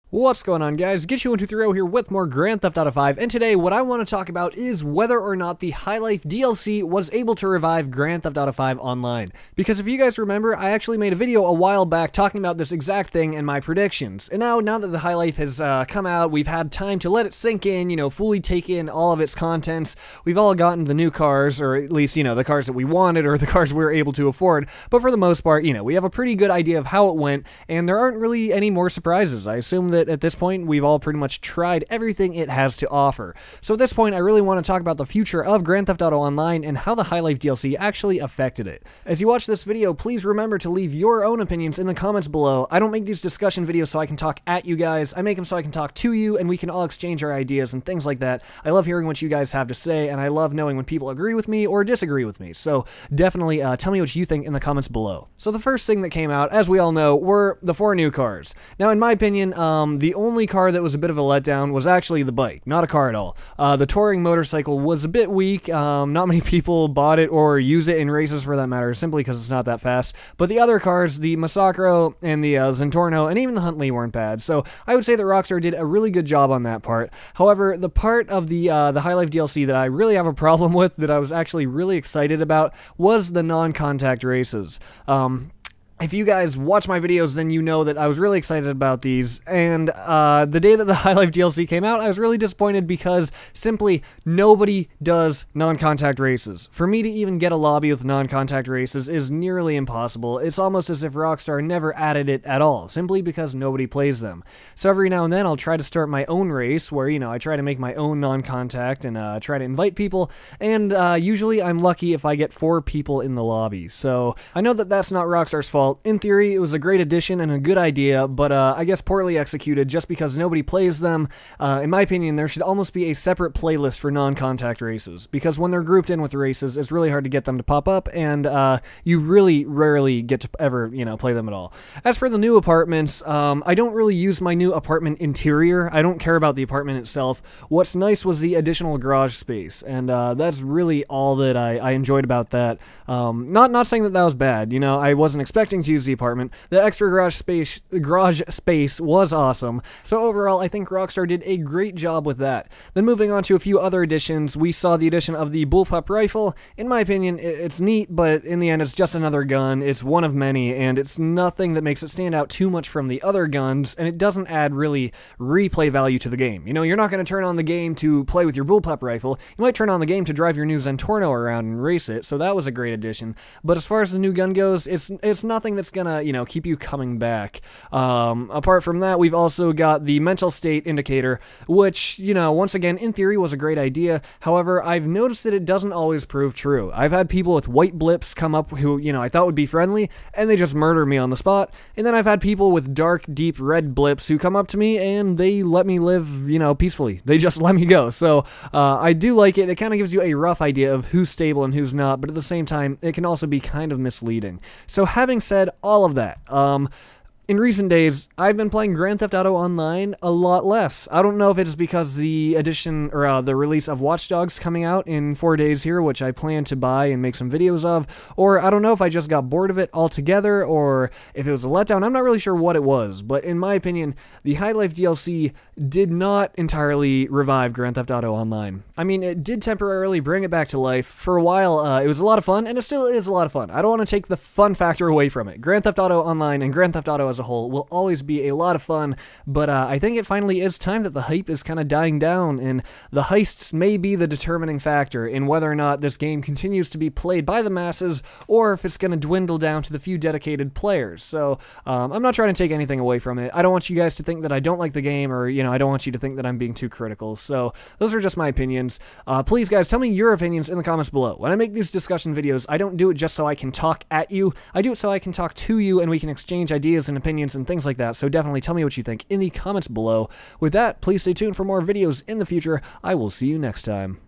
What's going on, guys? Get123 here with more Grand Theft Auto 5, and today what I want to talk about is whether or not the High Life DLC was able to revive Grand Theft Auto 5 online. Because if you guys remember, I actually made a video a while back talking about this exact thing and my predictions. And now that the High Life has come out, we've had time to let it sink in, fully take in all of its contents. We've all gotten the new cars, or at least, the cars that we wanted, or the cars we were able to afford. But for the most part, we have a pretty good idea of how it went, and there aren't really any more surprises. I assume that at this point, we've all pretty much tried everything it has to offer. So at this point, I really want to talk about the future of Grand Theft Auto Online and how the High Life DLC actually affected it. As you watch this video, please remember to leave your own opinions in the comments below. I don't make these discussion videos so I can talk at you guys. I make them so I can talk to you, and we can all exchange our ideas and things like that. I love hearing what you guys have to say, and I love knowing when people agree with me or disagree with me. So definitely tell me what you think in the comments below. So the first thing that came out, as we all know, were the 4 new cars. Now, in my opinion, the only car that was a bit of a letdown was actually the bike, not a car at all. The touring motorcycle was a bit weak. Not many people bought it or use it in races for that matter, simply because it's not that fast. But the other cars, the Massacro and the Zentorno and even the Huntley weren't bad. So I would say that Rockstar did a really good job on that part. However, the part of the High Life DLC that I really have a problem with, that I was actually really excited about, was the non-contact races. If you guys watch my videos, then you know that I was really excited about these, and the day that the High Life DLC came out, I was really disappointed because simply nobody does non-contact races. For me to even get a lobby with non-contact races is nearly impossible. It's almost as if Rockstar never added it at all, simply because nobody plays them. So every now and then I'll try to start my own race where, I try to make my own non-contact and try to invite people, and usually I'm lucky if I get 4 people in the lobby. So I know that that's not Rockstar's fault. In theory, it was a great addition and a good idea, but I guess poorly executed just because nobody plays them. In my opinion, there should almost be a separate playlist for non-contact races, because when they're grouped in with races, it's really hard to get them to pop up, and you really rarely get to ever, play them at all. As for the new apartments, I don't really use my new apartment interior. I don't care about the apartment itself. What's nice was the additional garage space, and that's really all that I enjoyed about that. Not saying that that was bad. I wasn't expecting to use the apartment. The extra garage space was awesome. So overall, I think Rockstar did a great job with that. Then moving on to a few other additions, we saw the addition of the bullpup rifle. In my opinion, it's neat, but in the end, it's just another gun. It's one of many, and it's nothing that makes it stand out too much from the other guns, and it doesn't add really replay value to the game. You're not going to turn on the game to play with your bullpup rifle. You might turn on the game to drive your new Zentorno around and race it, so that was a great addition. But as far as the new gun goes, it's nothing that's gonna, keep you coming back. Apart from that, we've also got the mental state indicator, which, once again, in theory was a great idea. However, I've noticed that it doesn't always prove true. I've had people with white blips come up who, I thought would be friendly, and they just murder me on the spot. And then I've had people with dark, deep red blips who come up to me and they let me live, peacefully. They just let me go. So, I do like it. It kind of gives you a rough idea of who's stable and who's not, but at the same time, it can also be kind of misleading. So having said all of that, in recent days, I've been playing Grand Theft Auto Online a lot less. I don't know if it's because the addition, or the release of Watch Dogs coming out in 4 days here, which I plan to buy and make some videos of, or I don't know if I just got bored of it altogether, or if it was a letdown. I'm not really sure what it was, but in my opinion, the High Life DLC did not entirely revive Grand Theft Auto Online. I mean, it did temporarily bring it back to life. For a while, it was a lot of fun, and it still is a lot of fun. I don't want to take the fun factor away from it. Grand Theft Auto Online and Grand Theft Auto as a whole will always be a lot of fun, but I think it finally is time that the hype is kind of dying down, and the heists may be the determining factor in whether or not this game continues to be played by the masses, or if it's going to dwindle down to the few dedicated players. So I'm not trying to take anything away from it. I don't want you guys to think that I don't like the game, or I don't want you to think that I'm being too critical. So those are just my opinions. Please guys, tell me your opinions in the comments below. When I make these discussion videos, I don't do it just so I can talk at you. I do it so I can talk to you, and we can exchange ideas and opinions and things like that. So definitely tell me what you think in the comments below. With that, please stay tuned for more videos in the future. I will see you next time.